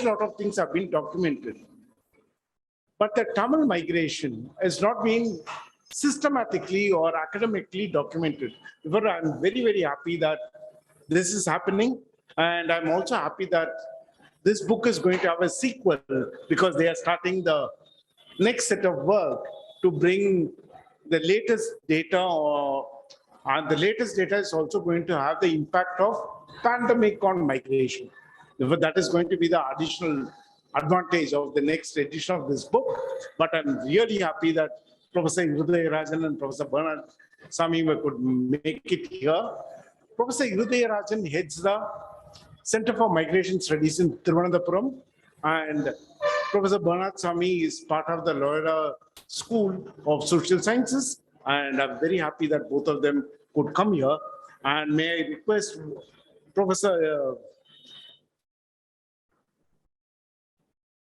a lot of things have been documented. But the Tamil migration has not been systematically or academically documented. However, I'm very, very happy that this is happening. And I'm also happy that this book is going to have a sequel because they are starting the next set of work to bring the latest data, and the latest data is also going to have the impact of pandemic on migration. That is going to be the additional advantage of the next edition of this book. But I'm really happy that Professor Irudaya Rajan and Professor Bernard Sami could make it here. Professor Irudaya Rajan heads the Center for Migration Studies in Thiruvananthapuram, and Professor Bernard Sami is part of the Loyola School of Social Sciences, and I'm very happy that both of them could come here. And may I request Professor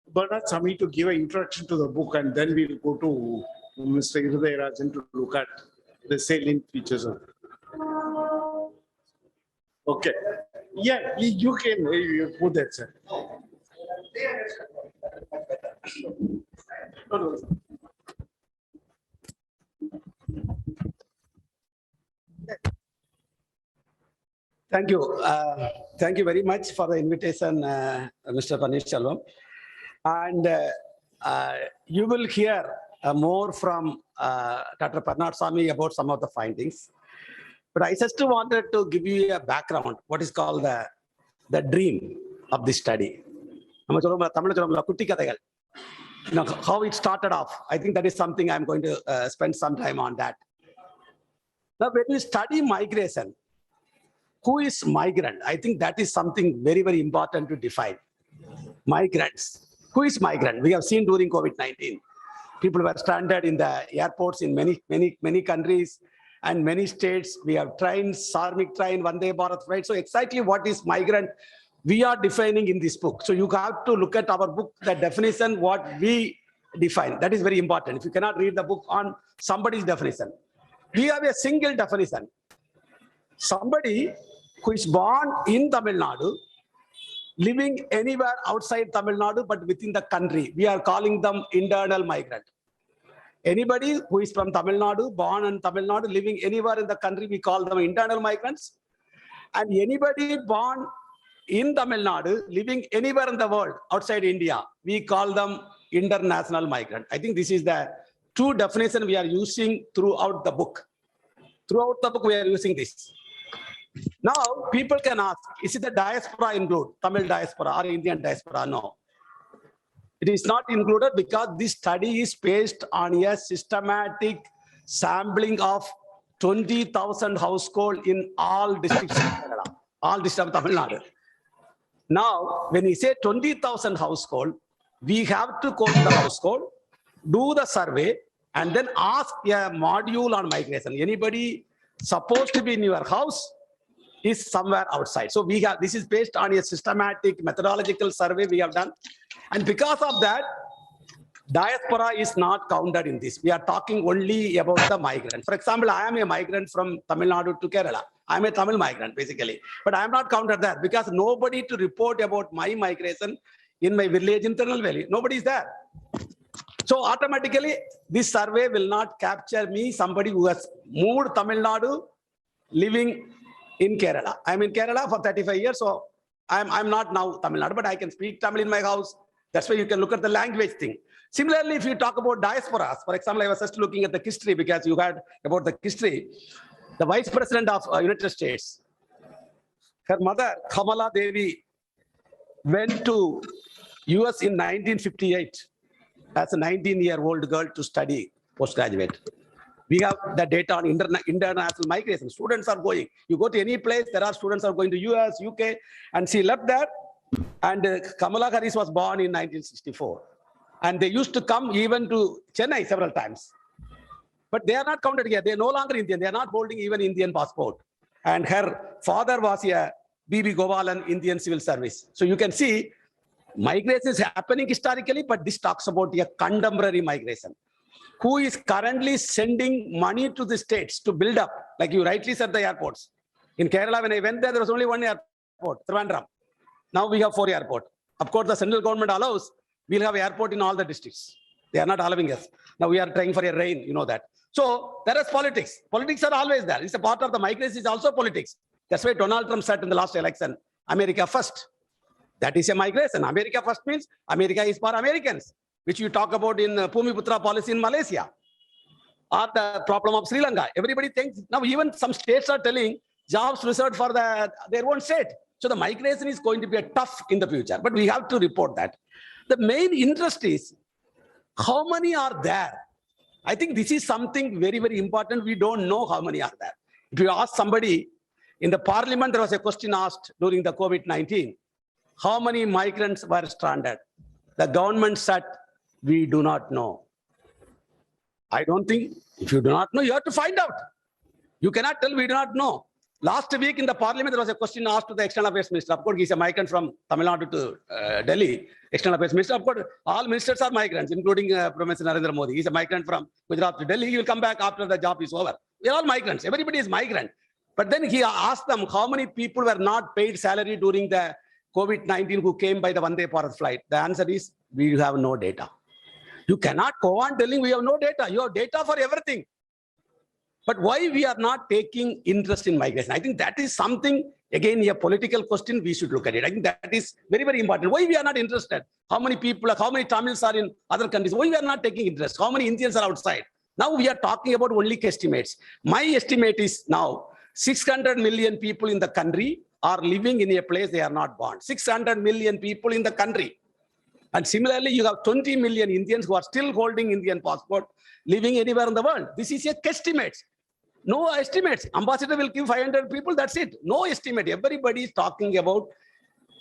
Bernard Sami to give an introduction to the book, and then we'll go to Mr. Irudaya Rajan to look at the salient features of it. Okay. Yeah, you can put that, sir. Thank you. Thank you very much for the invitation, Mr. Panneerselvan. And you will hear more from Dr. Panneerselvan about some of the findings. But I just wanted to give you a background, what is called the dream of this study. How it started off. I think that is something I'm going to spend some time on that. Now, when we study migration, who is migrant? I think that is something very, very important to define. Migrants. Who is migrant? We have seen during COVID-19, people were stranded in the airports in many countries and many states. We have trains, Sarmik train, Vande Bharat flight. So exactly what is migrant, we are defining in this book. So you have to look at our book, the definition, what we define. That is very important. If you cannot read the book on somebody's definition, we have a single definition. Somebody who is born in Tamil Nadu, living anywhere outside Tamil Nadu, but within the country, we are calling them internal migrant. Anybody who is from Tamil Nadu, born in Tamil Nadu, living anywhere in the country, we call them internal migrants. And anybody born in Tamil Nadu, living anywhere in the world outside India, we call them international migrant. I think this is the two definition we are using throughout the book. Throughout the book, we are using this. Now, people can ask, is it the diaspora include, Tamil diaspora or Indian diaspora? No. It is not included because this study is based on a systematic sampling of 20,000 households in all districts of Kerala, all districts of Tamil Nadu. Now, when we say 20,000 households, we have to quote the household, do the survey, and then ask a module on migration. Anybody supposed to be in your house is somewhere outside. So we have, this is based on a systematic methodological survey we have done. And because of that, diaspora is not counted in this. We are talking only about the migrant. For example, I am a migrant from Tamil Nadu to Kerala. I am a Tamil migrant, basically. But I am not counted there because nobody to report about my migration in my village in Tirunelveli. Nobody is there. So automatically, this survey will not capture me, somebody who has moved Tamil Nadu, living in Kerala. I'm in Kerala for 35 years, so I'm not now Tamil Nadu, but I can speak Tamil in my house. That's why you can look at the language thing. Similarly, if you talk about diasporas, for example, I was just looking at the history because you heard about the history. The Vice President of United States, her mother, Kamala Devi, went to US in 1958 as a 19-year-old girl to study postgraduate. We have the data on international migration. Students are going. You go to any place, there are students are going to US, UK, and she left there. And Kamala Harris was born in 1964. And they used to come even to Chennai several times. But they are not counted here. They are no longer Indian. They are not holding even Indian passport. And her father was a B.B. Govalan Indian Civil Service. So you can see migration is happening historically, but this talks about a contemporary migration. Who is currently sending money to the states to build up, like you rightly said, the airports. In Kerala, when I went there, there was only one airport, Trivandrum. Now we have 4 airports. Of course, the central government allows, we'll have airport in all the districts. They are not allowing us. Now we are trying for a rain, you know that. So there is politics. Politics are always there. It's a part of the migration is also politics. That's why Donald Trump said in the last election, America first. That is a migration. America first means America is for Americans, which you talk about in Pumiputra policy in Malaysia, or the problem of Sri Lanka. Everybody thinks, now even some states are telling jobs reserved for their own state. So the migration is going to be a tough in the future, but we have to report that. The main interest is how many are there. I think this is something very, very important. We don't know how many are there. If you ask somebody in the parliament, there was a question asked during the COVID-19, how many migrants were stranded? The government said, we do not know. I don't think, if you do not know, you have to find out. You cannot tell we do not know. Last week in the parliament, there was a question asked to the external affairs minister. Of course, he's a migrant from Tamil Nadu to Delhi, external affairs minister. Of course, all ministers are migrants, including Prime Minister Narendra Modi. He's a migrant from Gujarat to Delhi. He will come back after the job is over. We are all migrants. Everybody is migrant. But then he asked them how many people were not paid salary during the COVID-19 who came by the Vande Bharat flight. The answer is, we have no data. You cannot go on telling we have no data. You have data for everything. But why we are not taking interest in migration? I think that is something, again, a political question, we should look at it. I think that is very, very important. Why we are not interested? How many people, how many Tamils are in other countries? Why we are not taking interest? How many Indians are outside? Now we are talking about only estimates. My estimate is now 600 million people in the country are living in a place they are not born. 600 million people in the country. And similarly, you have 20 million Indians who are still holding Indian passport, living anywhere in the world. This is a guesstimate. No estimates. Ambassador will give 500 people, that's it. No estimate. Everybody is talking about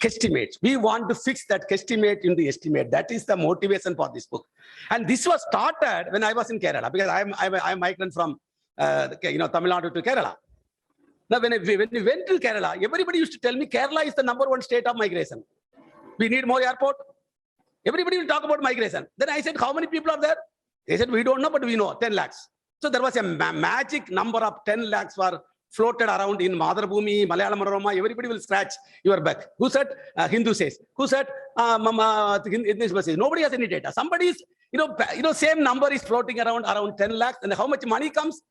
guesstimates. We want to fix that guesstimate in the estimate. That is the motivation for this book. And this was started when I was in Kerala, because I'm a migrant from Tamil Nadu to Kerala. Now, when we went to Kerala, everybody used to tell me Kerala is the #1 state of migration. We need more airport. Everybody will talk about migration. Then I said, how many people are there? They said, we don't know, but we know, 10 lakhs. So there was a magic number of 10 lakhs were floated around in Madharbhumi, Malayalam Manorama. Everybody will scratch your back. Who said? Hindu says. Who said? English says. Nobody has any data. Somebody is, same number is floating around 10 lakhs. And how much money comes?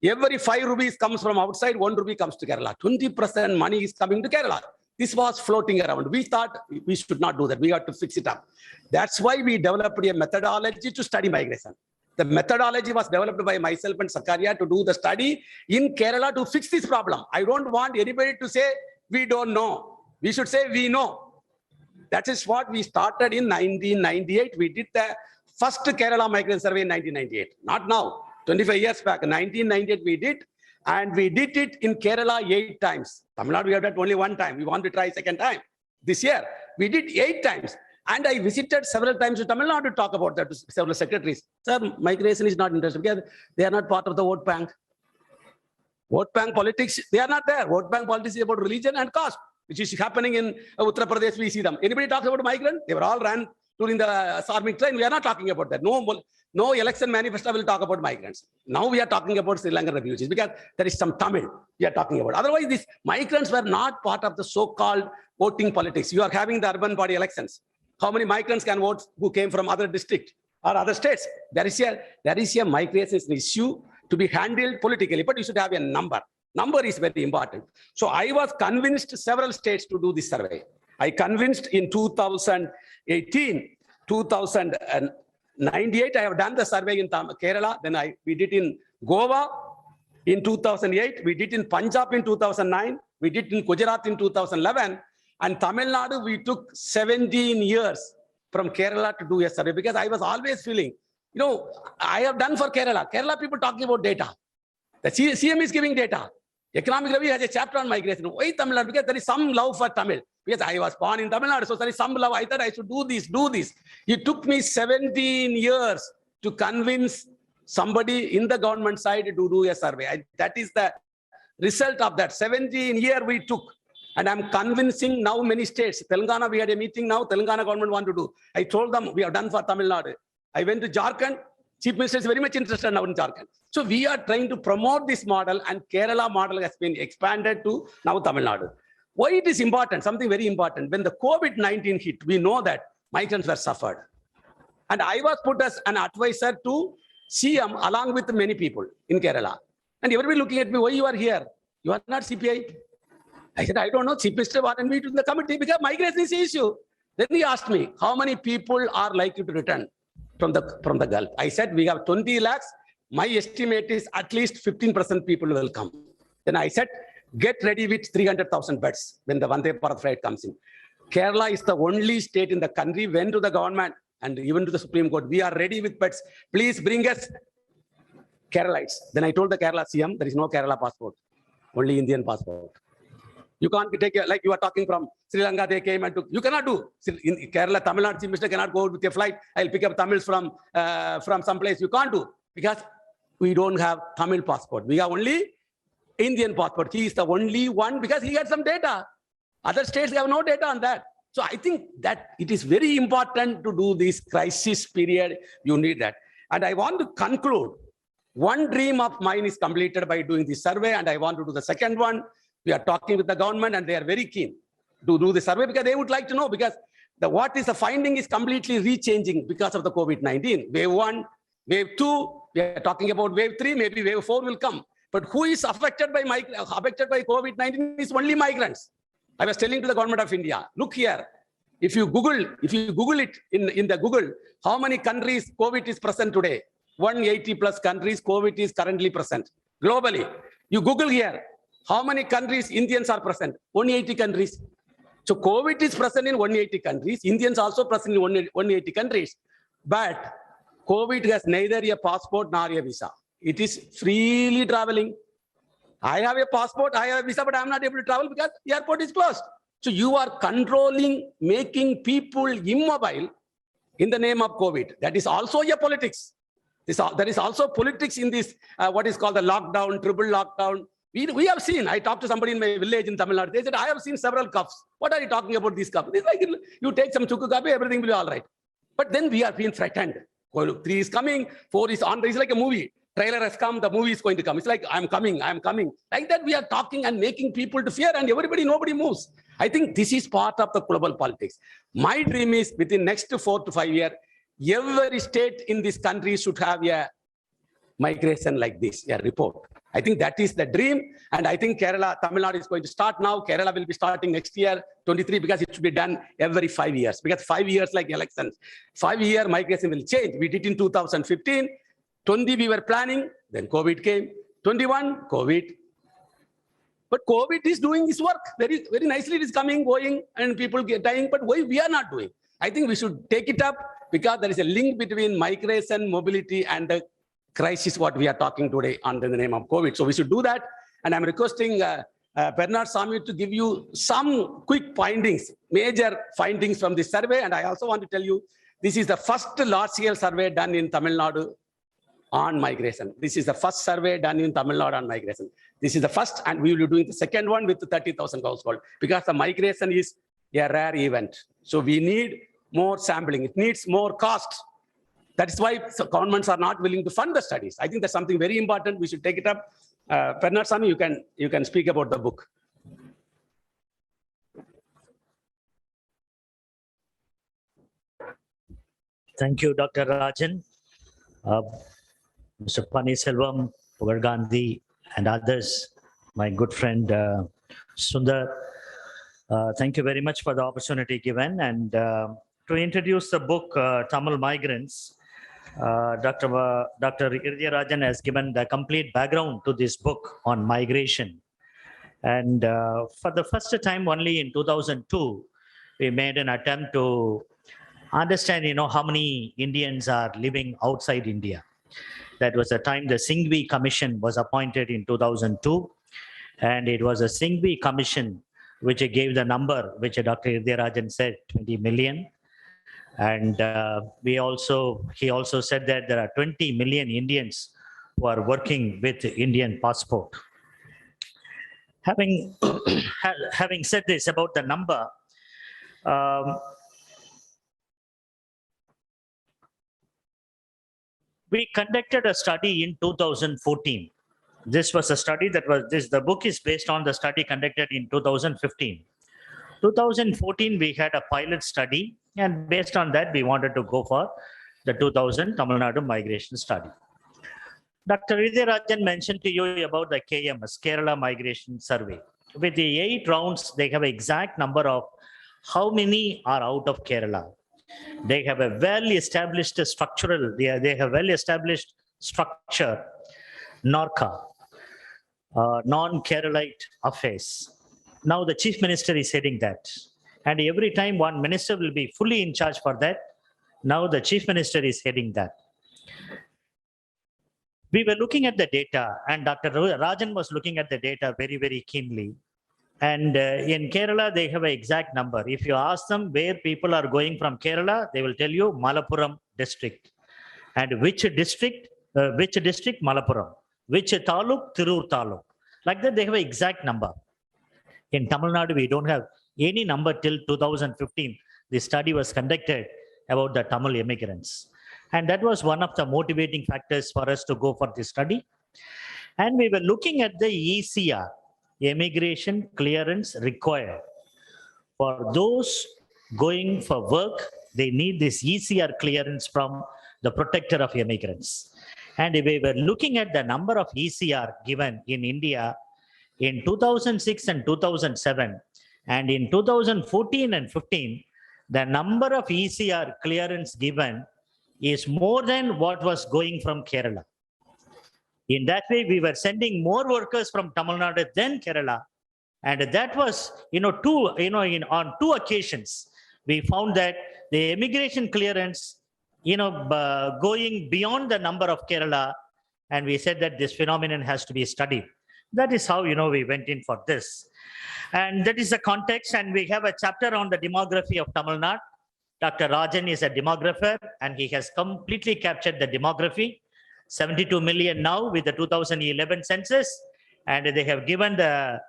Every 5 rupees comes from outside, 1 rupee comes to Kerala. 20% money is coming to Kerala. This was floating around. We thought we should not do that. We have to fix it up. That's why we developed a methodology to study migration. The methodology was developed by myself and Sakaria to do the study in Kerala to fix this problem. I don't want anybody to say, we don't know. We should say, we know. That is what we started in 1998. We did the first Kerala migrant survey in 1998. Not now, 25 years back. In 1998 we did. And we did it in Kerala 8 times. Tamil Nadu, we have done only 1 time. We want to try second time. This year, we did 8 times. And I visited several times to Tamil Nadu to talk about that to several secretaries. Sir, migration is not interested because they are not part of the vote bank. Vote bank politics, they are not there. Vote bank politics is about religion and caste, which is happening in Uttar Pradesh. We see them. Anybody talks about migrant? They were all ran during the Sarmic train. We are not talking about that. No election manifesto will talk about migrants. Now we are talking about Sri Lankan refugees because there is some Tamil we are talking about. Otherwise, these migrants were not part of the so-called voting politics. You are having the urban body elections. How many migrants can vote who came from other districts or other states? There is a migration issue to be handled politically, but you should have a number. Number is very important. So I was convinced several states to do this survey. I convinced in 2018, 2098, I have done the survey in Kerala. Then we did in Goa in 2008. We did in Punjab in 2009. We did in Gujarat in 2011. And Tamil Nadu, we took 17 years from Kerala to do a survey because I was always feeling, I have done for Kerala. Kerala people talking about data. The CM is giving data. Economic Review has a chapter on migration. Why Tamil Nadu? Because there is some love for Tamil. Because I was born in Tamil Nadu, so there is some love. I thought I should do this. It took me 17 years to convince somebody in the government side to do a survey. That is the result of that. 17 years we took. And I'm convincing now many states. Telangana, we had a meeting now. Telangana government want to do. I told them we have done for Tamil Nadu. I went to Jharkhand. Chief Minister is very much interested now in Jharkhand. So we are trying to promote this model, and Kerala model has been expanded to now Tamil Nadu. Why it is important? Something very important. When the COVID-19 hit, we know that migrants were suffered. And I was put as an advisor to CM along with many people in Kerala. And everybody looking at me, why you are here? You are not CPI. I said, I don't know. Chief Minister wanted me to the committee because migration is the issue. Then he asked me, how many people are likely to return from the Gulf? I said, we have 20 lakhs. My estimate is at least 15% people will come. Then I said, get ready with 300,000 beds when the Vande Bharat flight comes in. Kerala is the only state in the country, went to the government and even to the Supreme Court, we are ready with beds. Please bring us Keralites. Then I told the Kerala CM, there is no Kerala passport, only Indian passport. You can't take, like you are talking from Sri Lanka, they came and took, you cannot do. In Kerala, Tamil Nadu Chief Minister cannot go with a flight. I'll pick up Tamils from some place. You can't do because we don't have Tamil passport. We have only Indian passport. He is the only one because he had some data. Other states have no data on that. So I think that it is very important to do this crisis period. You need that. And I want to conclude. One dream of mine is completed by doing this survey, and I want to do the second one. We are talking with the government, and they are very keen to do the survey because they would like to know, because what is the finding is completely rechanging because of the COVID-19. Wave 1, wave 2, we are talking about wave 3, maybe wave 4 will come. But who is affected by COVID-19 is only migrants. I was telling to the government of India, look here, if you Google it in the Google, how many countries COVID is present today? 180 plus countries COVID is currently present globally. You Google here, how many countries Indians are present? 180 countries. So COVID is present in 180 countries. Indians also present in 180 countries. But COVID has neither a passport nor a visa. It is freely traveling. I have a passport, I have a visa, but I'm not able to travel because the airport is closed. So you are controlling, making people immobile in the name of COVID. That is also a politics. There is also politics in this, what is called the lockdown, triple lockdown. We have seen, I talked to somebody in my village in Tamil Nadu. They said, I have seen several cups. What are you talking about these cups? It's like, you take some chukku kapi, everything will be all right. But then we are being threatened. 3 is coming, 4 is on. It's like a movie. Trailer has come, the movie is going to come. It's like, I'm coming. Like that, we are talking and making people to fear, and nobody moves. I think this is part of the global politics. My dream is within next 4 to 5 years, every state in this country should have a migration like this, a report. I think that is the dream. And I think Kerala, Tamil Nadu is going to start now. Kerala will be starting next year, 23, because it should be done every 5 years. Because 5 years like elections, 5-year migration will change. We did in 2015. 20 we were planning, then COVID came. 21, COVID. But COVID is doing its work very, very nicely. It is coming, going, and people get dying. But why we are not doing? I think we should take it up because there is a link between migration, mobility, and the crisis what we are talking today under the name of COVID. So we should do that. And I'm requesting Panneerselvan to give you some quick findings, major findings from this survey. And I also want to tell you, this is the first large-scale survey done in Tamil Nadu on migration. This is the first survey done in Tamil Nadu on migration. This is the first, and we will be doing the second one with 30,000 households because the migration is a rare event. So we need more sampling. It needs more cost. That is why governments are not willing to fund the studies. I think that's something very important. We should take it up. Panneerselvan, you can speak about the book. Thank you, Dr. Rajan. Mr. Panneerselvan, Pugar Gandhi, and others, my good friend Sundar. Thank you very much for the opportunity given. And to introduce the book, Tamil Migrants, Dr. Irudaya Rajan has given the complete background to this book on migration. And for the first time only in 2002, we made an attempt to understand, how many Indians are living outside India. That was the time the Singhvi Commission was appointed in 2002. And it was a Singhvi Commission which gave the number, which Dr. Irudaya Rajan said, 20 million. And he also said that there are 20 million Indians who are working with Indian passport. Having said this about the number, we conducted a study in 2014 This was a study that was this. The book is based on the study conducted in 2015. 2014, we had a pilot study, and based on that, we wanted to go for the 2000 Tamil Nadu migration study. Dr. Rajan mentioned to you about the KMS, Kerala Migration Survey. With the 8 rounds, they have an exact number of how many are out of Kerala. They have a well-established structural, they have well-established structure, NORCA, non-Keralite affairs. Now the chief minister is heading that. And every time one minister will be fully in charge for that. Now the chief minister is heading that. We were looking at the data, and Dr. Rajan was looking at the data very, very keenly. And in Kerala, they have an exact number. If you ask them where people are going from Kerala, they will tell you Malappuram district. And which district, Malappuram. Which taluk, Tirur taluk. Like that, they have an exact number. In Tamil Nadu, we don't have any number till 2015. The study was conducted about the Tamil immigrants. And that was one of the motivating factors for us to go for this study. And we were looking at the ECR, immigration clearance required. For those going for work, they need this ECR clearance from the protector of immigrants. And we were looking at the number of ECR given in India in 2006 and 2007. And in 2014 and 15, the number of ECR clearance given is more than what was going from Kerala. In that way, we were sending more workers from Tamil Nadu than Kerala. And that was, on 2 occasions, we found that the immigration clearance, going beyond the number of Kerala, and we said that this phenomenon has to be studied. That is how, we went in for this. And that is the context. And we have a chapter on the demography of Tamil Nadu. Dr. Rajan is a demographer, and he has completely captured the demography. 72 million now with the 2011 census, and they have given the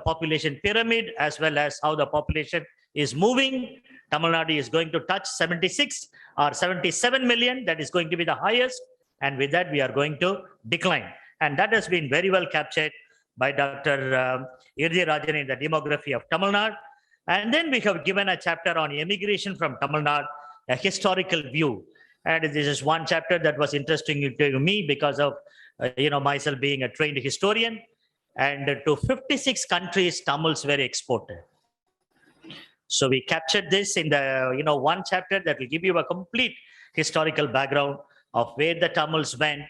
population pyramid as well as how the population is moving. Tamil Nadu is going to touch 76 or 77 million. That is going to be the highest, and with that we are going to decline. And that has been very well captured by Dr. Irudaya in the demography of Tamil Nadu. And then we have given a chapter on immigration from Tamil Nadu, a historical view. And this is one chapter that was interesting to me because of, myself being a trained historian. And to 56 countries, Tamils were exported. So we captured this in the, one chapter that will give you a complete historical background of where the Tamils went.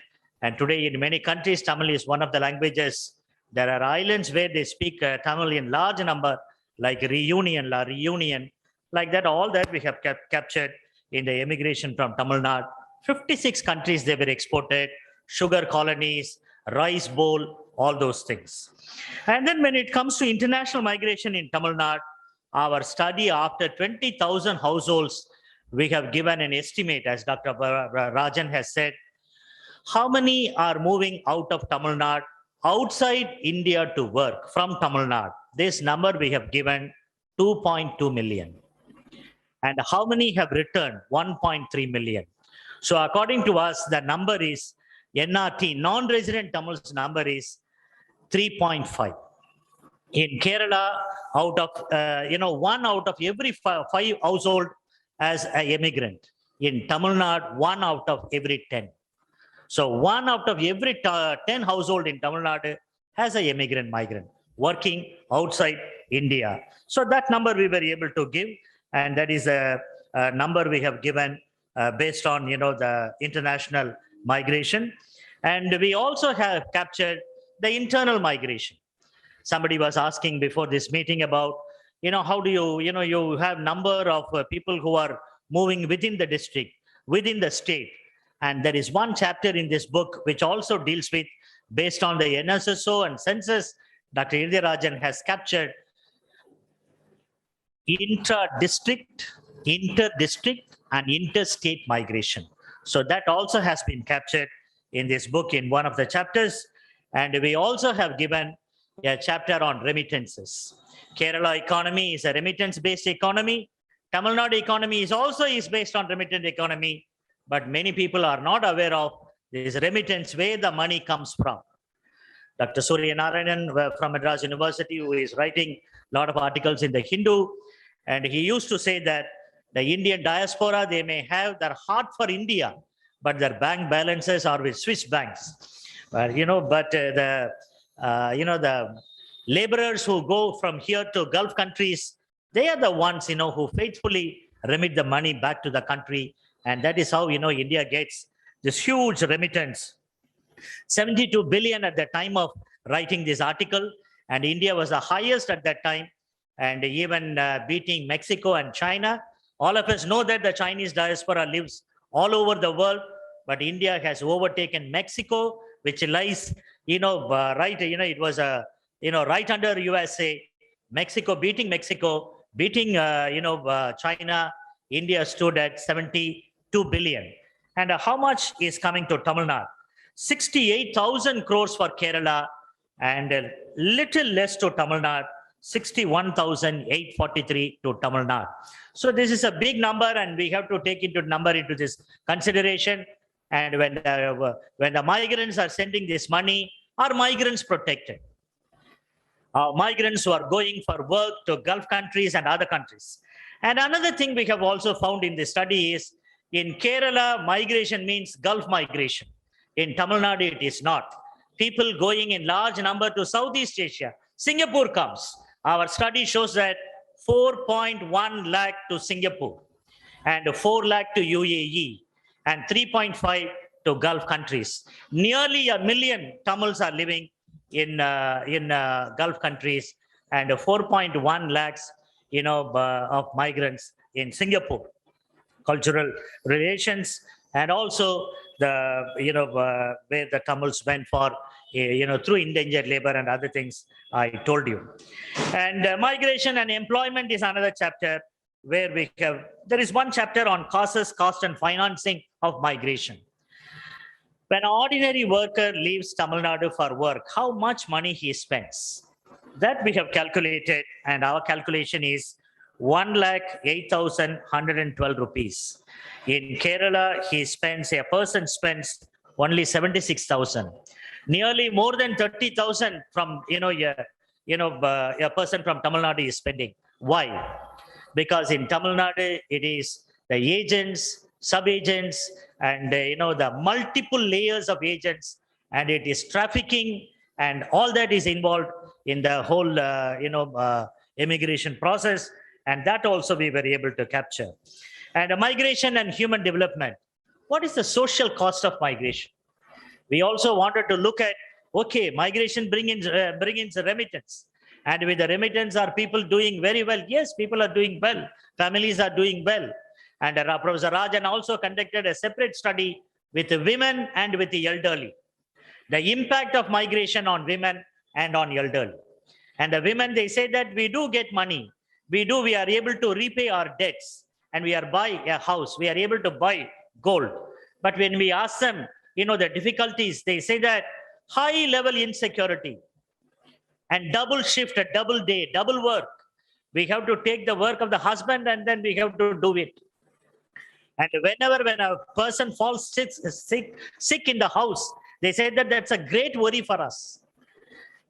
And today in many countries, Tamil is one of the languages. There are islands where they speak Tamil in large number, like Reunion, La Reunion, like that. All that we have captured in the immigration from Tamil Nadu. 56 countries they were exported, sugar colonies, rice bowl, all those things. And then when it comes to international migration in Tamil Nadu, our study after 20,000 households, we have given an estimate, as Dr. Rajan has said, how many are moving out of Tamil Nadu, outside India to work from Tamil Nadu. This number we have given 2.2 million. And how many have returned? 1.3 million. So according to us, the number is NRT, non-resident Tamils number is 3.5. In Kerala, out of, 1 out of every 5 household as an immigrant. In Tamil Nadu, 1 out of every 10. So 1 out of every 10 household in Tamil Nadu has an immigrant migrant working outside India. So that number we were able to give, and that is a number we have given based on, the international migration. And we also have captured the internal migration. Somebody was asking before this meeting about, how do you, you have number of people who are moving within the district, within the state. And there is one chapter in this book which also deals with, based on the NSSO and census, Dr. Rajan has captured intra-district, inter-district, and interstate migration. So that also has been captured in this book in one of the chapters. And we also have given a chapter on remittances. Kerala economy is a remittance-based economy. Tamil Nadu economy is based on remittance economy. But many people are not aware of this remittance, where the money comes from. Dr. Surya Narayanan from Madras University, who is writing a lot of articles in the Hindu, and he used to say that the Indian diaspora, they may have their heart for India, but their bank balances are with Swiss banks. The laborers who go from here to Gulf countries, they are the ones, who faithfully remit the money back to the country. And that is how, India gets this huge remittance. 72 billion at the time of writing this article, and India was the highest at that time, and even beating Mexico and China. All of us know that the Chinese diaspora lives all over the world, but India has overtaken Mexico, which lies, right, it was right under USA. Mexico, beating China. India stood at 72 billion. And how much is coming to Tamil Nadu? 68,000 crores for Kerala, and a little less to Tamil Nadu, 61,843 to Tamil Nadu. So this is a big number, and we have to take into this consideration. And when the migrants are sending this money, are migrants protected? Migrants who are going for work to Gulf countries and other countries. And another thing we have also found in this study is, in Kerala, migration means Gulf migration. In Tamil Nadu, it is not. People going in large number to Southeast Asia. Singapore comes. Our study shows that 4.1 lakh to Singapore, and 4 lakh to UAE, and 3.5 to Gulf countries. Nearly 1 million Tamils are living in Gulf countries, and 4.1 lakhs, of migrants in Singapore. Cultural relations, and also where the Tamils went for, through indentured labor and other things I told you. And migration and employment is another chapter where there is one chapter on causes, cost and financing of migration. When an ordinary worker leaves Tamil Nadu for work, how much money he spends? That we have calculated, and our calculation is 1,08,112 rupees. In Kerala, a person spends only 76,000. Nearly more than 30,000 from, a person from Tamil Nadu is spending. Why? Because in Tamil Nadu, it is the agents, sub-agents, and, the multiple layers of agents, and it is trafficking, and all that is involved in the whole, immigration process. And that also we were able to capture. And migration and human development. What is the social cost of migration? We also wanted to look at, okay, migration bring in remittance. And with the remittance, are people doing very well? Yes, people are doing well. Families are doing well. And Professor Rajan also conducted a separate study with the women and with the elderly. The impact of migration on women and on elderly. And the women, they say that we do get money. We are able to repay our debts, and we are buy a house. We are able to buy gold. But when we ask them, the difficulties, they say that high level insecurity and double shift, a double day, double work. We have to take the work of the husband, and then we have to do it. And when a person falls sick in the house, they say that that's a great worry for us.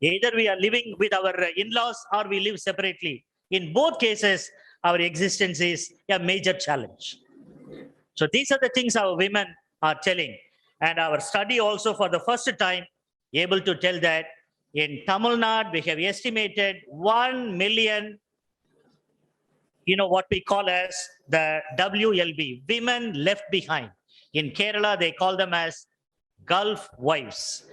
Either we are living with our in-laws or we live separately. In both cases, our existence is a major challenge. So these are the things our women are telling. And our study also, for the first time, able to tell that in Tamil Nadu, we have estimated 1 million, what we call as the WLB, women left behind. In Kerala, they call them as Gulf wives.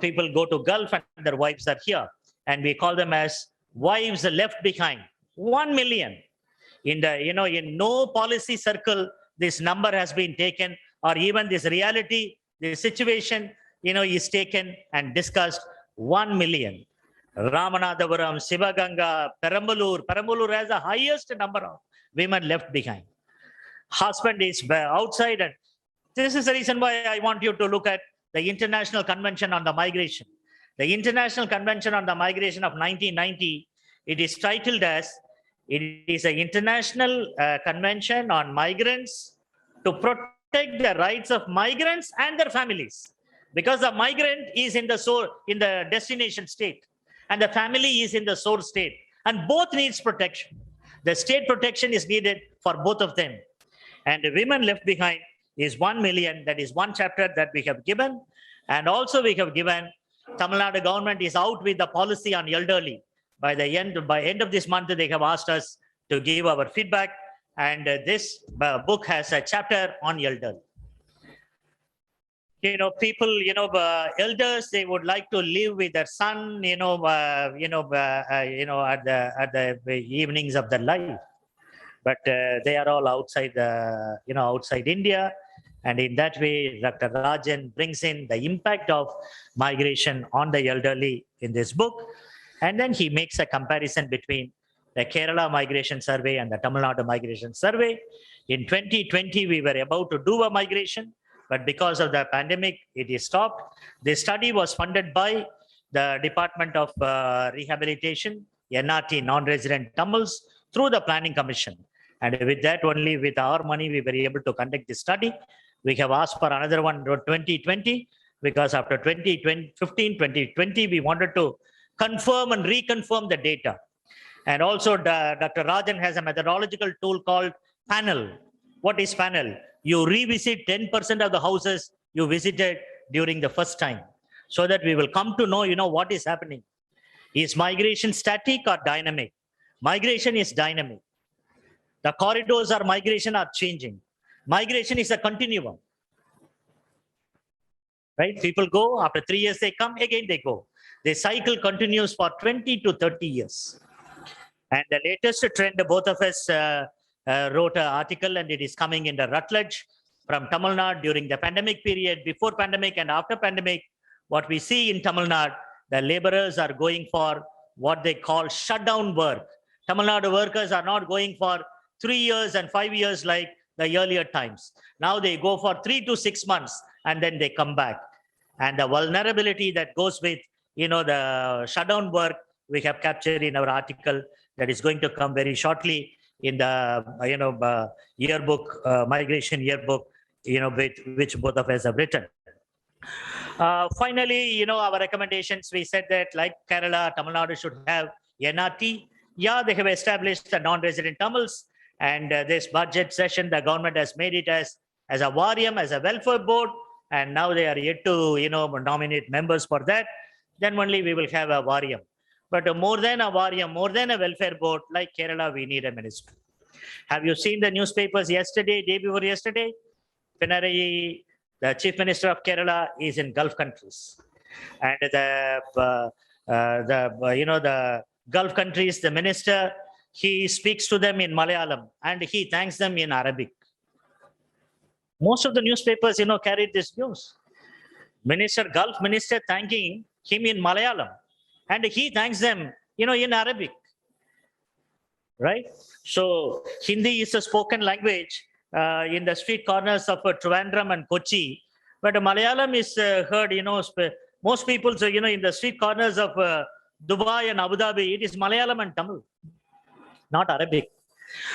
People go to Gulf and their wives are here. And we call them as wives left behind. 1 million. In no policy circle, this number has been taken, or even this reality, the situation, is taken and discussed. 1 million. Ramanathapuram, Sivaganga, Perambalur has the highest number of women left behind. Husband is outside, and this is the reason why I want you to look at the International Convention on the Migration. The International Convention on the Migration of 1990, it is titled as, it is an international convention on migrants to protect protect the rights of migrants and their families. Because the migrant is in the destination state and the family is in the source state, and both needs protection. The state protection is needed for both of them. And the women left behind is 1 million. That is one chapter that we have given. And also we have given Tamil Nadu government is out with the policy on elderly. By end of this month, they have asked us to give our feedback. And this book has a chapter on elderly. People, elders, they would like to live with their son, at the evenings of their life. But they are all outside outside India. And in that way, Dr. Rajan brings in the impact of migration on the elderly in this book. And then he makes a comparison between the Kerala Migration Survey and the Tamil Nadu Migration Survey. In 2020, we were about to do a migration, but because of the pandemic, it is stopped. This study was funded by the Department of Rehabilitation, NRT, Non-Resident Tamils, through the Planning Commission. And with that, only with our money, we were able to conduct this study. We have asked for another one in 2020, because after 2020, we wanted to confirm and reconfirm the data. And also, Dr. Rajan has a methodological tool called panel. What is panel? You revisit 10% of the houses you visited during the first time, so that we will come to know, what is happening. Is migration static or dynamic? Migration is dynamic. The corridors of migration are changing. Migration is a continuum. Right? People go, after 3 years they come, again they go. The cycle continues for 20 to 30 years. And the latest trend, both of us wrote an article, and it is coming in the Rutledge from Tamil Nadu during the pandemic period, before pandemic and after pandemic. What we see in Tamil Nadu, the laborers are going for what they call shutdown work. Tamil Nadu workers are not going for 3 years and 5 years like the earlier times. Now they go for 3 to 6 months and then they come back. And the vulnerability that goes with, the shutdown work, we have captured in our article that is going to come very shortly in the, yearbook, migration yearbook, which both of us have written. Finally, our recommendations, we said that like Kerala, Tamil Nadu should have NRT. Yeah, they have established the non-resident Tamils. And this budget session, the government has made it as a Variam, as a welfare board. And now they are yet to, nominate members for that. Then only we will have a Variam. But more than a Variam, more than a welfare board, like Kerala, we need a ministry. Have you seen the newspapers yesterday, day before yesterday? Pinarayi, the chief minister of Kerala, is in Gulf countries. And the Gulf countries, the minister, he speaks to them in Malayalam and he thanks them in Arabic. Most of the newspapers, carried this news. Gulf minister thanking him in Malayalam and he thanks them, in Arabic. Right? So Hindi is a spoken language in the street corners of Trivandrum and Kochi, but Malayalam is heard, most people, in the street corners of Dubai and Abu Dhabi, it is Malayalam and Tamil, not Arabic.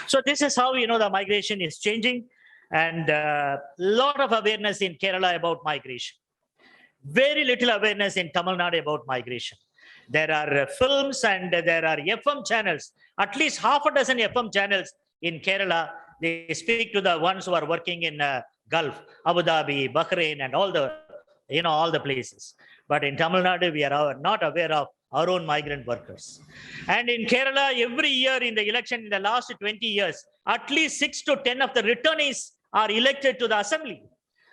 So this is how, the migration is changing, and a lot of awareness in Kerala about migration. Very little awareness in Tamil Nadu about migration. There are films and there are FM channels, at least half a dozen FM channels in Kerala. They speak to the ones who are working in Gulf, Abu Dhabi, Bahrain, and all the places. But in Tamil Nadu, we are not aware of our own migrant workers. And in Kerala, every year in the election, in the last 20 years, at least 6 to 10 of the returnees are elected to the assembly.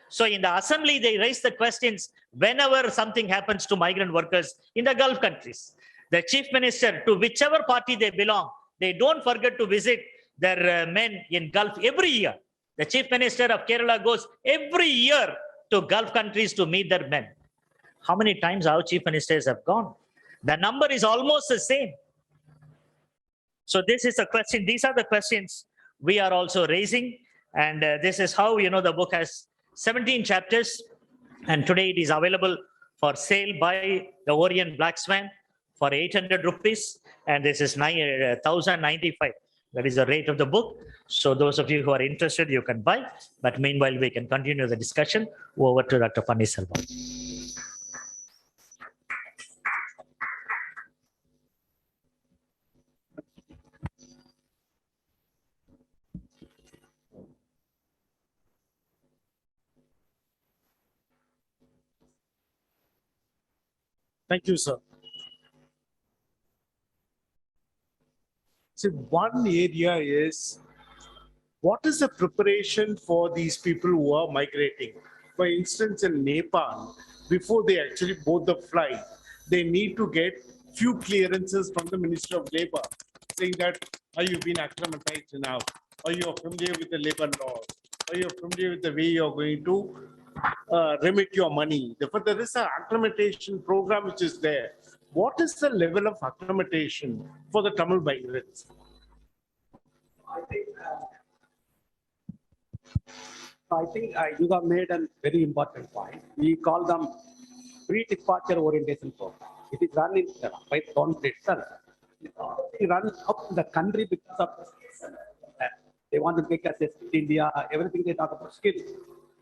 So in the assembly, they raise the questions whenever something happens to migrant workers in the Gulf countries. The chief minister, to whichever party they belong, they don't forget to visit their men in Gulf every year. The chief minister of Kerala goes every year to Gulf countries to meet their men. How many times our chief ministers have gone? The number is almost the same. So this is a question. These are the questions we are also raising. And this is how, the book has 17 chapters. And today it is available for sale by the Orient Black Swan for 800 rupees. And this is 1,095. That is the rate of the book. So those of you who are interested, you can buy. But meanwhile, we can continue the discussion. Over to Dr. Panneerselvan. Thank you, sir. So one area is, what is the preparation for these people who are migrating? For instance, in Nepal, before they actually board the flight, they need to get few clearances from the Minister of Labor, saying that, are you been acclimatized enough? Are you familiar with the labor laws? Are you familiar with the way you're going to remit your money? Therefore, there is an acclimatation program which is there. What is the level of acclimatation for the Tamil migrants? I think you have made a very important point. We call them pre-departure orientation program. It is run by the government itself. They run up the country because of they want to make us India, everything they talk about skills.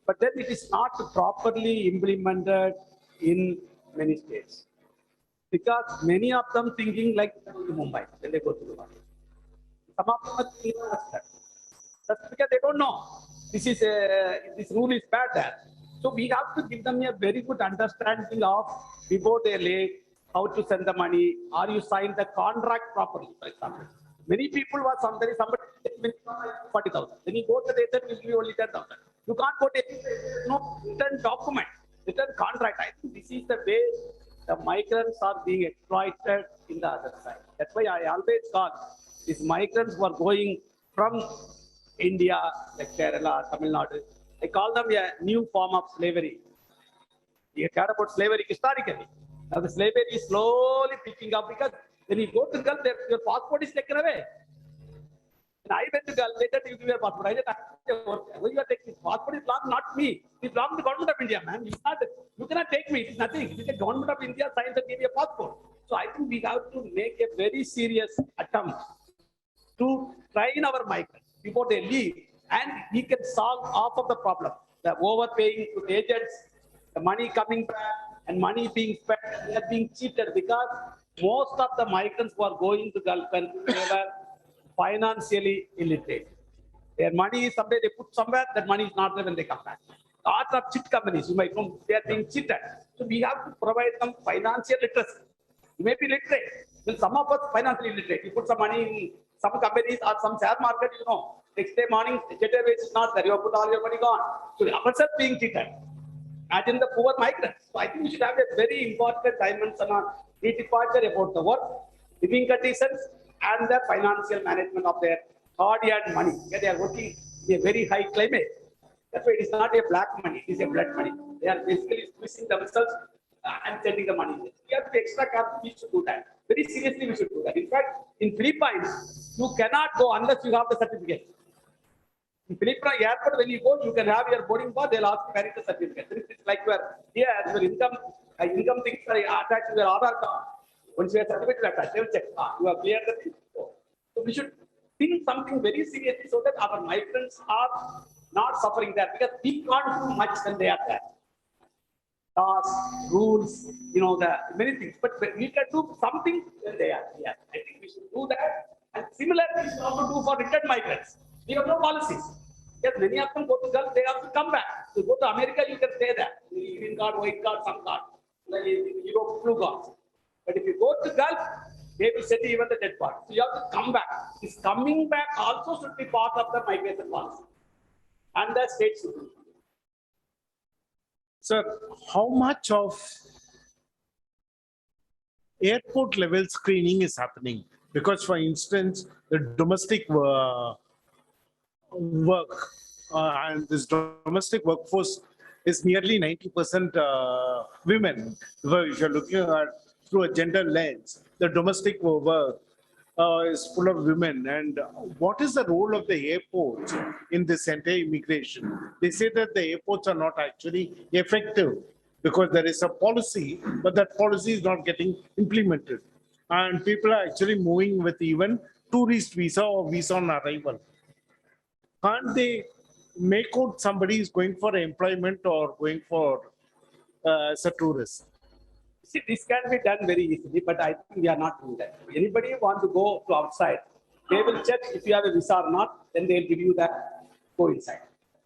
But then it is not properly implemented in many states. Because many of them thinking like to Mumbai when they go to the market. Some of them are thinking like that. That's because they don't know. This rule is bad there. So we have to give them a very good understanding of before they leave, how to send the money, or you sign the contract properly, for example. Many people were somebody 40,000. Then you go to the agent, will give you only 10,000. You can't go to no written document, written contract. I think this is the way the migrants are being exploited in the other side. That's why I always call these migrants who are going from India, like Kerala, Tamil Nadu, I call them a new form of slavery. You care about slavery historically. Now the slavery is slowly picking up because when you go to Gulf, your passport is taken away. And I went to Gulf, later you give your passport. I said, when you are taking passport is not me. It belongs to the government of India, man. You cannot take me. It's nothing. It's the government of India signs and give you a passport. So I think we have to make a very serious attempt to train our migrants before they leave, and we can solve half of the problem. The overpaying to agents, the money coming back, and money being spent, they are being cheated because most of the migrants who are going to Gulf countries, they were financially illiterate. Their money is somewhere, they put somewhere, that money is not there when they come back. Lots of cheat companies, you might know, they are being cheated. So we have to provide them financial literacy. You may be literate. Well, some of us financially literate. You put some money in some companies or some share market, you know, next day morning, Jet Airways is not there. You have put all your money gone. So ourselves being cheated. Imagine the poor migrants. So I think we should have a very important dimension on departure about the work, living conditions, and the financial management of their hard-earned money. Yeah, they are working in a very high climate. That's why it is not a black money, it is a blood money. They are basically squeezing themselves and sending the money. We have to be extra careful, we should do that. Very seriously, we should do that. In fact, in Philippines, you cannot go unless you have the certificate. In Philippines airport, when you go, you can have your boarding pass, they'll ask you carry the certificate. It's like your income things are attached to your Aadhaar card. Once you have certificate attached, they will check. You have cleared the thing. So we should think something very seriously so that our migrants are not suffering there, because we can't do much when they are there. Laws, rules, you know, the many things, but we can do something when they are here. I think we should do that. And similarly, we should also do for returned migrants. We have no policies. Yes, many of them go to Gulf, they have to come back. To go to America, you can stay there. Green card, white card, some card. Like Europe, blue cards. But if you go to Gulf, they will send you even the dead part. So you have to come back. This coming back also should be part of the migration policy. And the state should do. Sir, how much of airport level screening is happening? Because, for instance, the domestic work and this domestic workforce is nearly 90% women. If you're looking at through a gender lens, the domestic work is full of women. And what is the role of the airports in this entire immigration? They say that the airports are not actually effective because there is a policy, but that policy is not getting implemented. And people are actually moving with even tourist visa or visa on arrival? Can't they make out somebody is going for employment or going for as a tourist? See, this can be done very easily, but I think we are not doing that. Anybody want to go to outside, they will check if you have a visa or not, then they'll give you that, go inside.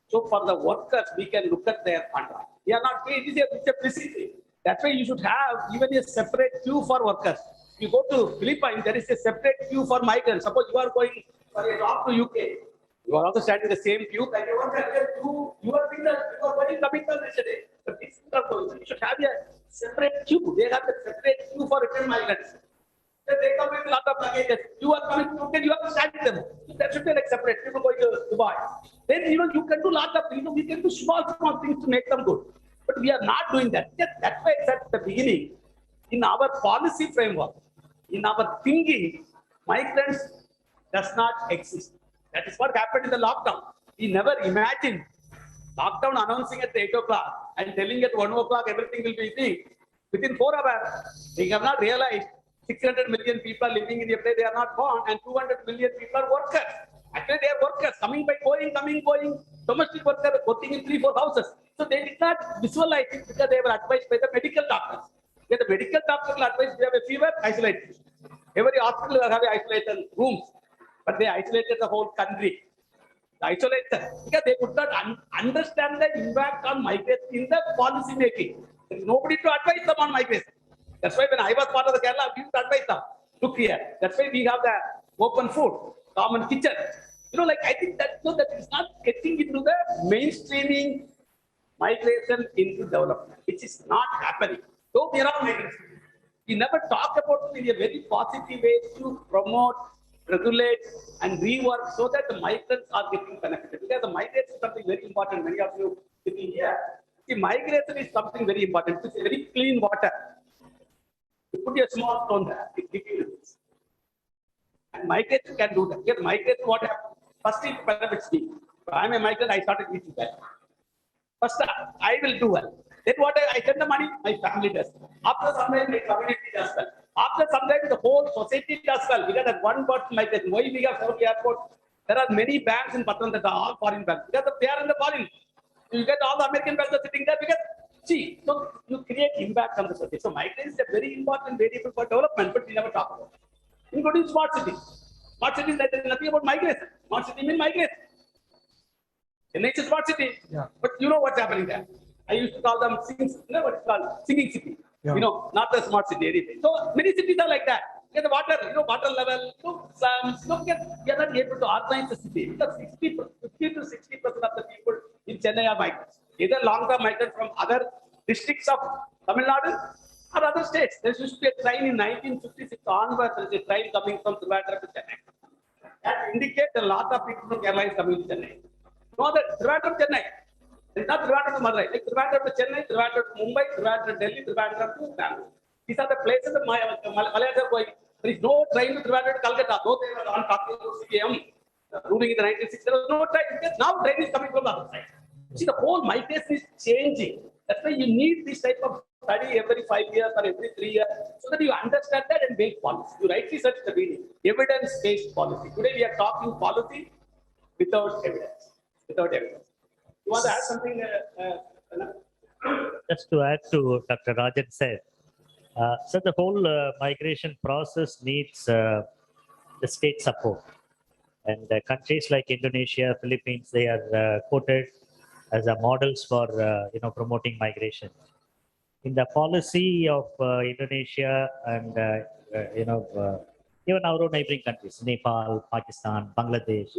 So for the workers, we can look at their contract. We are not, it's a facility. That's why you should have even a separate queue for workers. You go to Philippines, there is a separate queue for migrants. Suppose you are going for a job to UK, you are also standing in the same queue. Like you are going coming yesterday. But this is not going. You should have a separate queue. They have a separate queue for return migrants. Then they come with a lot of luggage. You are coming to UK, you have to stand with them. That should be like separate. People going to Dubai. Then you can do a lot of, we can do small things to make them good. But we are not doing that. That's why I said at the beginning, in our policy framework, in our thinking, migrants does not exist. That is what happened in the lockdown. We never imagined lockdown announcing at 8 o'clock and telling at 1 o'clock everything will be free. Within 4 hours, they have not realized 600 million people are living in a place they are not born and 200 million people are workers. Actually, they are workers coming by going, domestic workers working in 3-4 houses. So they did not visualize it because they were advised by the medical doctors. Yeah, the medical doctor will advise you have a fever, isolate. Every hospital will have isolation rooms, but they isolated the whole country. Isolation because they could not understand the impact on migration in the policy making. There is nobody to advise them on migration. That's why when I was part of the Kerala, we used to advise them. Look here. That's why we have the open food, common kitchen. I think that that is not getting into the mainstreaming migration into development, which is not happening. Though there are migrants, we never talk about it in a very positive way to promote, regulate, and rework so that the migrants are getting benefited. Because the migration is something very important. Many of you sitting here, the migration is something very important. It's very clean water. You put a small stone there, it gives you this. And migration can do that. Yes, migration, what happens? First, it benefits me. If I'm a migrant, I started eating that. First, I will do well. Then what I send the money, my family does. After some time, my community does well. After some time, the whole society does well. Because that one person migration. Why we have several airports? There are many banks in Patna that are all foreign banks. Because they are in the foreign. You get all the American banks are sitting there because, see, so you create impact on the society. So migration is a very important variable for development, but we never talk about it. Including smart cities. Smart cities, there is nothing about migration. Smart city means migration. Chennai is a smart city, but you know what's happening there. I used to call them singing city. Yeah. Not the smart city, anything. So many cities are like that. Get the water, water level, slums. We are not able to organize the city because 50 to 60% of the people in Chennai are migrants. Either long-term migrants from other districts of Tamil Nadu or other states. There used to be a train in 1956 onwards. There is a train coming from Trivandrum to Chennai. That indicates a lot of people from Kerala is coming to Chennai. No, that Trivandrum, Chennai. It's not Trivandrum to Madurai. Like Trivandrum to Chennai, Trivandrum to Mumbai, Trivandrum to Delhi, Trivandrum to Bangalore. These are the places that Malayals are going. There is no train to Trivandrum to Calcutta. Though they were on talking about CM ruling in the 1960s, there was no train. Because now train is coming from the other side. See, the whole migration is changing. That's why you need this type of study every 5 years or every 3 years so that you understand that and make policy. You rightly said at the beginning, evidence-based policy. Today we are talking policy without evidence. Without evidence. You want to add something? Just to add to Dr. Rajan said, so the whole migration process needs the state support. And countries like Indonesia, Philippines, they are quoted as a models for promoting migration. In the policy of Indonesia and even our own neighboring countries, Nepal, Pakistan, Bangladesh,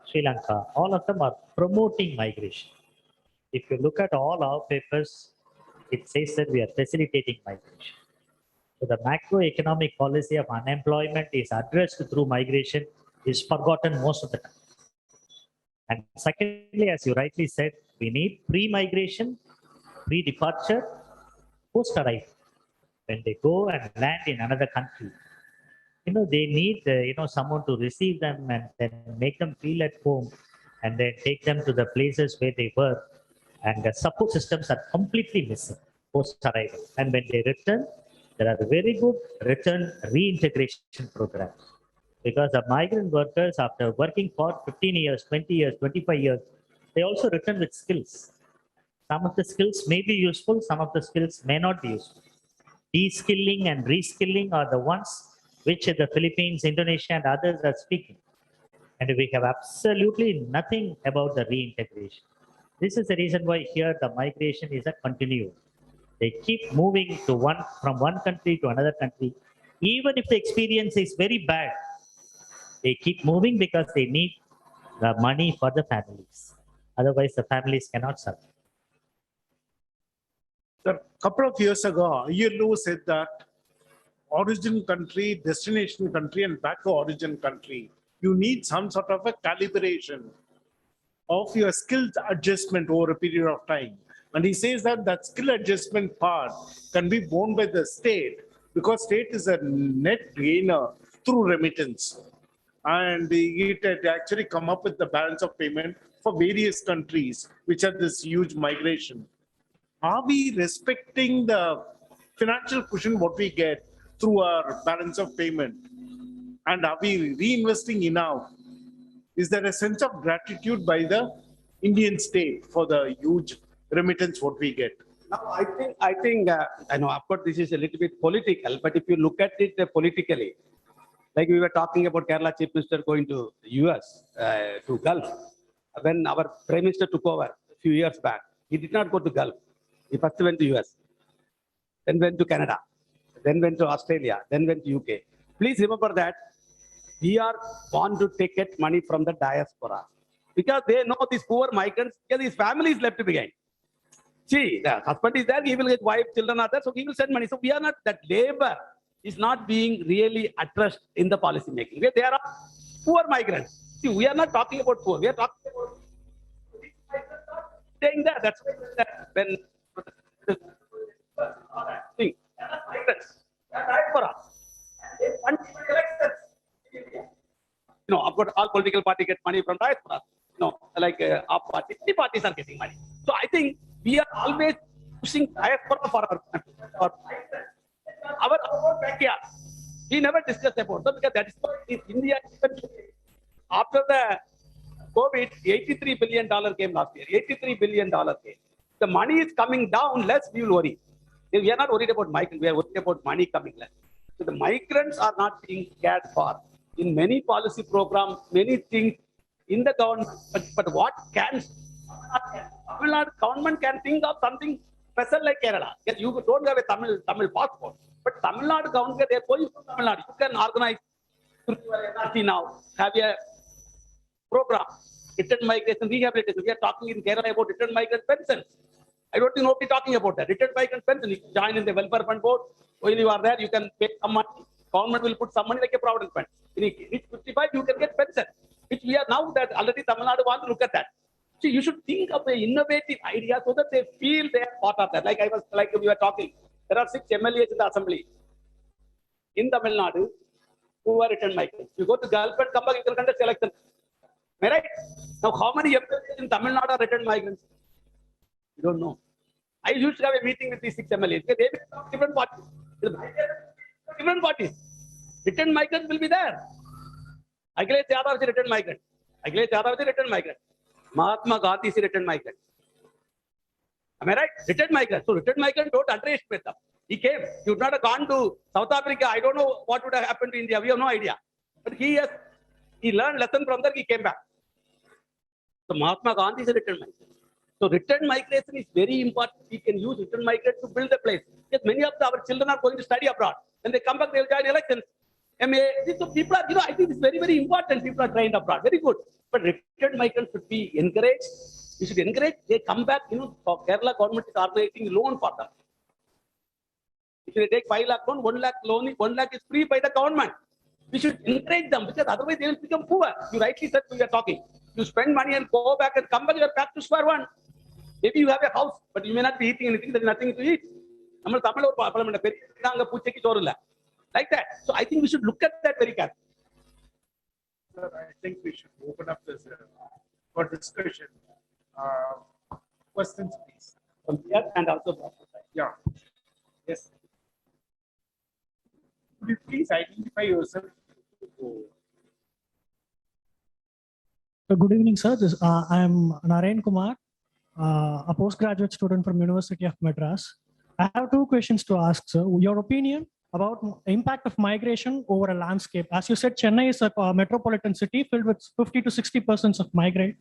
Sri Lanka, all of them are promoting migration. If you look at all our papers, it says that we are facilitating migration. So the macroeconomic policy of unemployment is addressed through migration is forgotten most of the time. And secondly, as you rightly said, we need pre-migration, pre-departure, post-arrival. When they go and land in another country, they need someone to receive them and then make them feel at home and then take them to the places where they were. And the support systems are completely missing post-arrival. And when they return, there are very good return reintegration programs Because the migrant workers, after working for 15 years, 20 years, 25 years, they also return with skills. Some of the skills may be useful, some of the skills may not be useful. De-skilling and reskilling are the ones which the Philippines, Indonesia, and others are speaking. And we have absolutely nothing about the reintegration. This is the reason why here the migration is a continuum. They keep moving from one country to another country. Even if the experience is very bad, they keep moving because they need the money for the families. Otherwise, the families cannot survive. A couple of years ago, ILO said that origin country, destination country, and back to origin country, you need some sort of a calibration of your skills adjustment over a period of time. And he says that that skill adjustment part can be borne by the state because state is a net gainer through remittance. And it had actually come up with the balance of payment for various countries which had this huge migration. Are we respecting the financial cushion what we get through our balance of payment? And are we reinvesting enough? Is there a sense of gratitude by the Indian state for the huge remittance what we get? Now, I think, I know, of course, this is a little bit political, but if you look at it politically, like we were talking about Kerala Chief Minister going to US, to Gulf. When our Prime Minister took over a few years back, he did not go to Gulf. He first went to US, then went to Canada, then went to Australia, then went to UK. Please remember that we want to get money from the diaspora because they know these poor migrants, because his family is left behind. See, the husband is there, he will get wife, children are there, so he will send money. So we are not, that labor is not being really addressed in the policy making. There are poor migrants. See, we are not talking about poor, we are talking about saying that. That's when migrants, diaspora. You know, of course, all political parties get money from diaspora. No, like our party, many parties are getting money. So I think we are always pushing diaspora for our backyard. We never discuss about that because that is why in India, after the COVID, $83 billion came last year. $83 billion came. The money is coming down less, we will worry. We are not worried about migrants, we are worried about money coming less. So the migrants are not being cared for. In many policy programs, many things in the government, but what can Tamil Nadu government can think of something special like Kerala. Yes, you don't have a Tamil passport, but Tamil Nadu government, they are going from Tamil Nadu. You can organize now, have a program, return migration rehabilitation. We are talking in Kerala about return migrant pensions. I don't think nobody talking about that. Return migrant pension, you join in the welfare fund board. When you are there, you can pay some money. Government will put some money like a provident fund. When you reach 55, you can get pension, which we are now that already Tamil Nadu want to look at that. So you should think of an innovative idea so that they feel they are part of that. Like we were talking, there are 6 MLAs in the assembly in Tamil Nadu who are return migrants. You go to Gulf and come back, you can conduct election. Am I right? Now, how many MLAs in Tamil Nadu are return migrants? You don't know. I used to have a meeting with these 6 MLAs. They will talk different parties. Different parties. Return migrants will be there. Akhilesh Yadav is a return migrant. Akhilesh Yadav is a return migrant. Mahatma Gandhi is a return migrant. Am I right? Return migrant. So return migrant, don't underestimate them. He came. He would not have gone to South Africa. I don't know what would have happened to India. We have no idea. But he learned lesson from there. He came back. So Mahatma Gandhi is a return migrant. So return migration is very important. We can use return migrants to build a place. Because many of our children are going to study abroad. When they come back, they will join elections. So people are, I think it's very, very important. People are trained abroad. Very good. But return migrants should be encouraged. We should encourage. They come back, Kerala government is organizing loan for them. If they take 5 lakh loan, 1 lakh loan, 1 lakh is free by the government. We should encourage them because otherwise they will become poor. You rightly said we are talking. You spend money and go back and come back, you are back to square one. Maybe you have a house, but you may not be eating anything. There is nothing to eat. Like that. So I think we should look at that very carefully. Sir, I think we should open up this for discussion. Questions, please. From here and also from outside. Yeah. Yes. Could you please identify yourself? Good evening, sir. I am Narayan Kumar, a postgraduate student from University of Madras. I have two questions to ask, sir. Your opinion about impact of migration over a landscape. As you said, Chennai is a metropolitan city filled with 50 to 60% of migrant.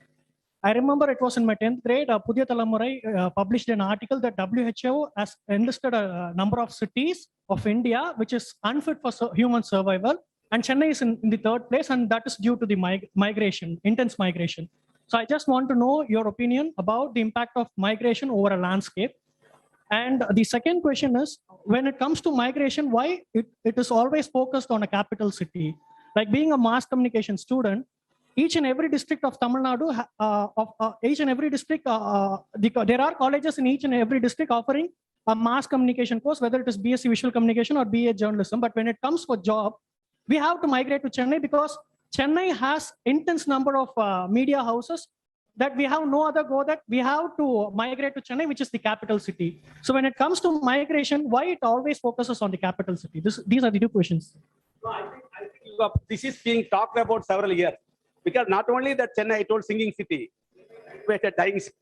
I remember it was in my 10th grade, Pudhiya Talamurai published an article that WHO has enlisted a number of cities of India which is unfit for human survival. And Chennai is in the third place, and that is due to the migration, intense migration. So I just want to know your opinion about the impact of migration over a landscape. And the second question is, when it comes to migration, why it is always focused on a capital city? Like being a mass communication student, each and every district of Tamil Nadu, each and every district, there are colleges in each and every district offering a mass communication course, whether it is BSc Visual Communication or BA Journalism. But when it comes for job, we have to migrate to Chennai because Chennai has intense number of media houses that we have no other go that we have to migrate to Chennai, which is the capital city. So when it comes to migration, why it always focuses on the capital city? These are the two questions. No, I think this is being talked about several years. Because not only that Chennai, I told singing city, it's a dying city.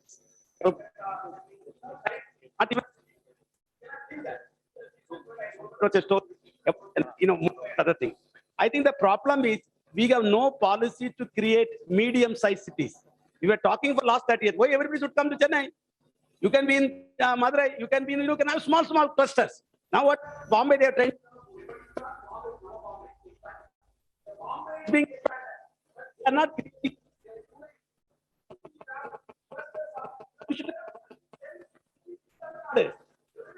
Other thing. I think the problem is we have no policy to create medium-sized cities. We were talking for last 30 years. Why everybody should come to Chennai? You can be in Madurai. You can have small clusters. Now what Bombay they are trying. Being are not.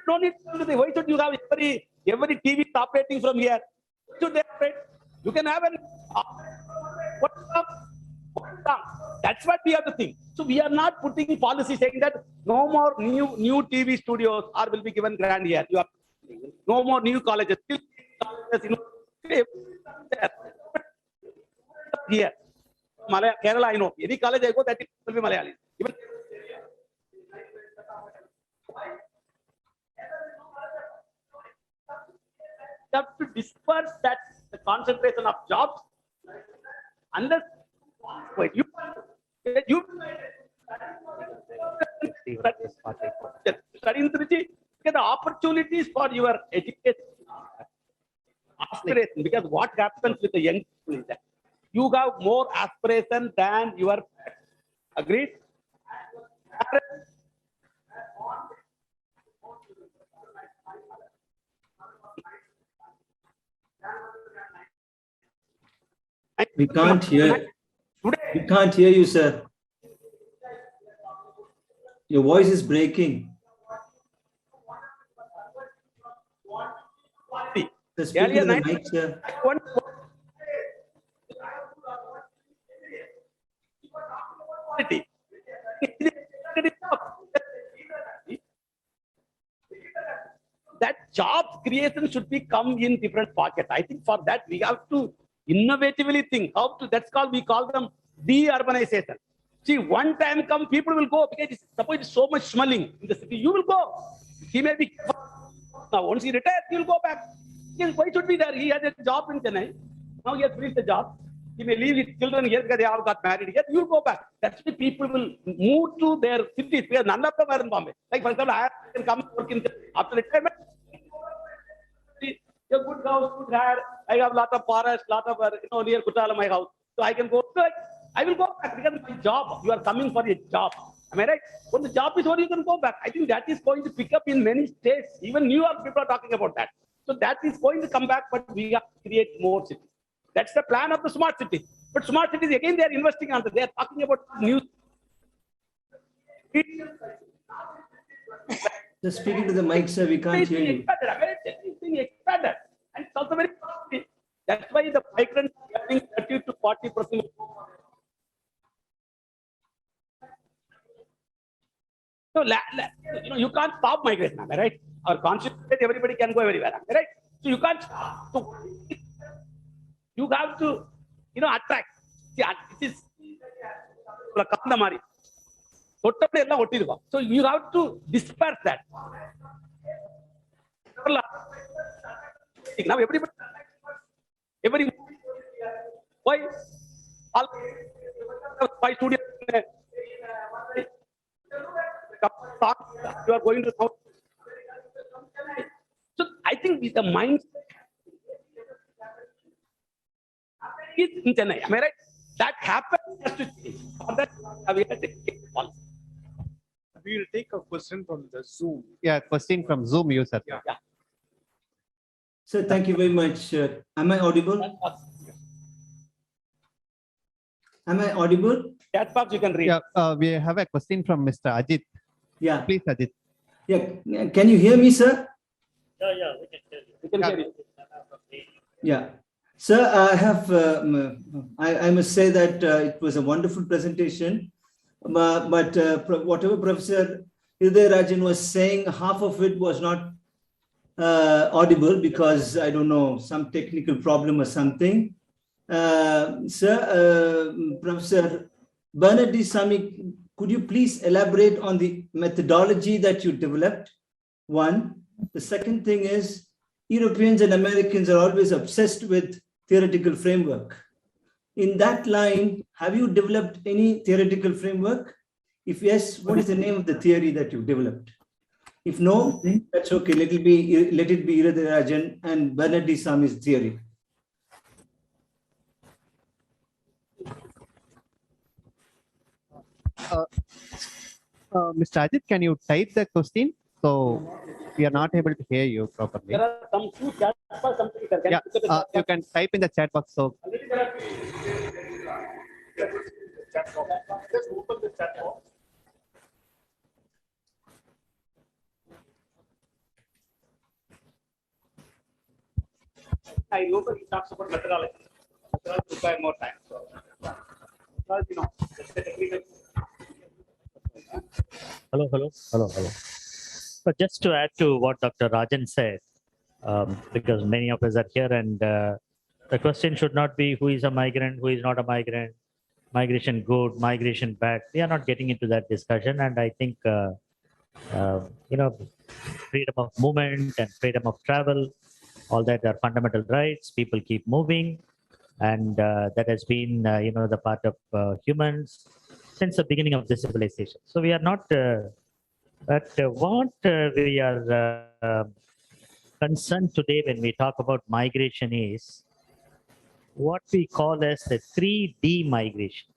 Don't need to. Why should you have every TV operating from here? Should they operate? You can have an. What's up? That's what we have to think. So we are not putting policy saying that no more new TV studios or will be given grant here. You are no more new colleges. Here. Kerala, I know. Any college I go, that will be Malayali. Even you have to disperse that the concentration of jobs. Unless you study in Trichy, get the opportunities for your education, aspiration. Because what happens with the young people is that you have more aspiration than your agreed. We can't hear. We can't hear you, sir. Your voice is breaking. Sir, speak to the mic, sir. That job creation should be come in different pockets. I think for that we have to innovatively think how to. We call them de-urbanization. See, one time come, people will go because suppose it's so much smelling in the city. You will go. He may be now once he retires, he will go back. Yes, why should be there? He has a job in Chennai. Now he has finished the job. He may leave his children here because they all got married here. You will go back. That's why people will move to their cities because none of them are in Bombay. Like for example, I can come work in after retirement. A good house, good hair. I have a lot of forest, lot of near Kutala, my house. So I can go. I will go back because my job. You are coming for a job. Am I right? When the job is over, you can go back. I think that is going to pick up in many states. Even New York people are talking about that. So that is going to come back, but we have to create more cities. That's the plan of the smart cities. But smart cities, again, they are investing on that. They are talking about new. Just speaking to the mic, sir, we can't hear you. It's being expanded. And it's also very costly. That's why the migrants are getting 30 to 40%. So, you can't stop migration, am I right? Our constitution, everybody can go everywhere, am I right? So you can't. So you have to, attract. See, it is so you have to disperse that. Now everybody, why? 5 students. You are going to South. So I think with the mindset is in Chennai. Am I right? That happens has to change. For that, we have to take a policy. We will take a question from the Zoom. Yeah, question from Zoom user. Yeah. Sir, thank you very much. Am I audible? Am I audible? Chat box you can read. Yeah, we have a question from Mr. Ajit. Yeah. Please, Ajit. Yeah. Can you hear me, sir? We can hear you. Yeah. Sir, I have, I must say that it was a wonderful presentation. But whatever Professor Irudaya Rajan was saying, half of it was not audible because I don't know, some technical problem or something. Sir, Professor Bernard D. Sami, could you please elaborate on the methodology that you developed? One. The second thing is, Europeans and Americans are always obsessed with theoretical framework. In that line, have you developed any theoretical framework? If yes, what is the name of the theory that you've developed? If no, that's okay. Let it be Irudaya Rajan and Bernard D. Sami's theory. Mr. Ajit, can you type the question? So we are not able to hear you properly. There are some few chat box, something. Can Yeah, you put the chat you box? can type in the chat box. So Just open the chat box. I know that he talks about methodology. Methodology require more time. So, methodology, no. Just the technical. Hello. So just to add to what Dr. Rajan said, because many of us are here, and the question should not be who is a migrant, who is not a migrant, migration good, migration bad. We are not getting into that discussion, and I think freedom of movement and freedom of travel, all that are fundamental rights. People keep moving, and that has been the part of humans since the beginning of the civilization. So we are not. But what we are concerned today when we talk about migration is what we call as the 3D migration.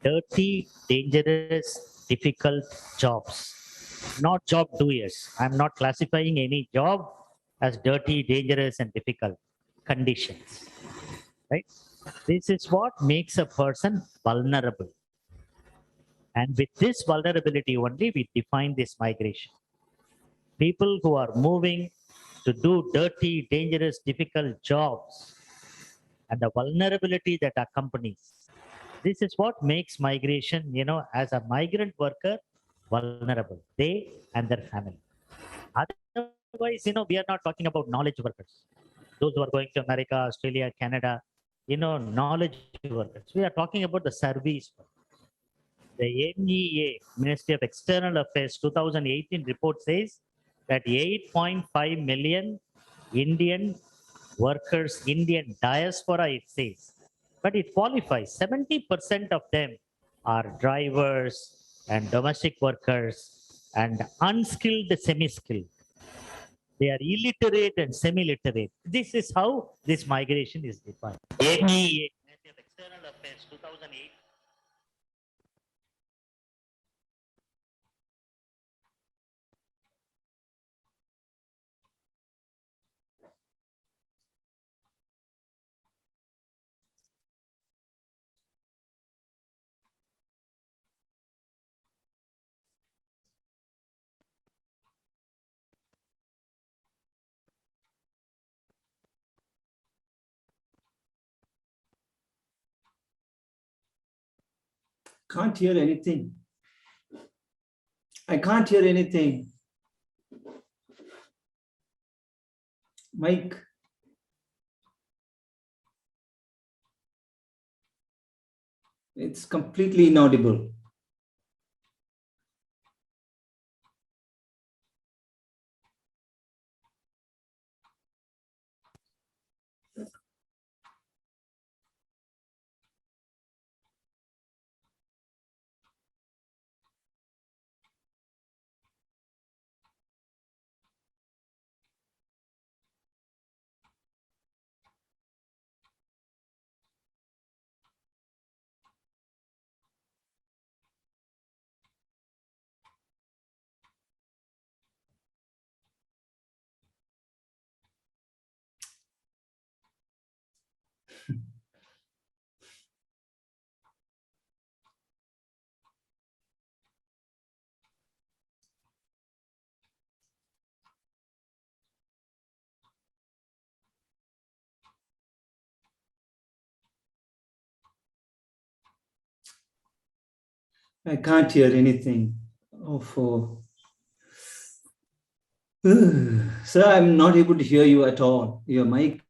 Dirty, dangerous, difficult jobs. Not job doers. I'm not classifying any job as dirty, dangerous, and difficult conditions. Right? This is what makes a person vulnerable. And with this vulnerability only, we define this migration. People who are moving to do dirty, dangerous, difficult jobs and the vulnerability that accompanies. This is what makes migration, as a migrant worker, vulnerable, they and their family. Otherwise, we are not talking about knowledge workers. Those who are going to America, Australia, Canada, knowledge workers. We are talking about the service workers. The NEA, Ministry of External Affairs 2018 report says that 8.5 million Indian workers, Indian diaspora, it says. But it qualifies. 70% of them are drivers and domestic workers and unskilled, semi-skilled. They are illiterate and semi-literate. This is how this migration is defined. NEA, Ministry of External Affairs 2008. Can't hear anything. I can't hear anything. Mike. It's completely inaudible. I can't hear anything. Oh, Sir, I'm not able to hear you at all. Your mic